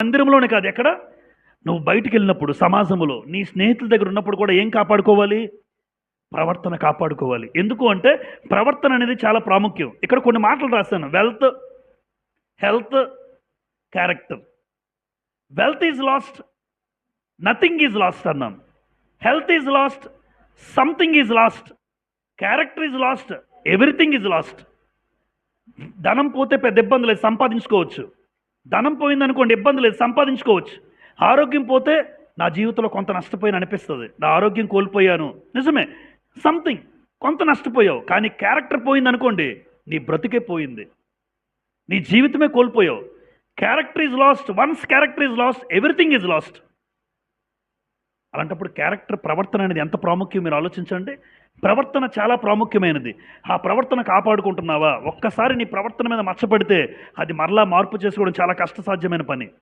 మందిరంలోనే కాదు, ఎక్కడ నువ్వు బయటికి వెళ్ళినప్పుడు సమాజంలో నీ స్నేహితుల దగ్గర ఉన్నప్పుడు కూడా ఏం కాపాడుకోవాలి? ప్రవర్తన కాపాడుకోవాలి. ఎందుకు అంటే ప్రవర్తన అనేది చాలా ప్రాముఖ్యం. ఇక్కడ కొన్ని మాటలు రాశాను. Wealth, health, character. Wealth is lost, nothing is lost అన్నాను. Health is lost, something is lost. Character is lost, everything is lost. ధనం పోతే పెద్ద ఇబ్బంది లేదు, సంపాదించుకోవచ్చు. ధనం పోయిందనుకోండి, ఇబ్బంది లేదు, సంపాదించుకోవచ్చు. ఆరోగ్యం పోతే నా జీవితంలో కొంత నష్టపోయిన అనిపిస్తుంది, నా ఆరోగ్యం కోల్పోయాను, నిజమే, సంథింగ్ కొంత నష్టపోయావు. కానీ క్యారెక్టర్ పోయిందనుకోండి, నీ బ్రతికే పోయింది, నీ జీవితమే కోల్పోయావు. Character is lost. Once character is lost, everything is lost. అలాంటప్పుడు క్యారెక్టర్, ప్రవర్తన అనేది ఎంత ప్రాముఖ్యం మీరు ఆలోచించండి. ప్రవర్తన చాలా ప్రాముఖ్యమైనది. ఆ ప్రవర్తన కాపాడుకుంటున్నావా? ఒక్కసారి నీ ప్రవర్తన మీద మచ్చపడితే అది మరలా మార్పు చేసుకోవడం చాలా కష్టసాధ్యమైన పని.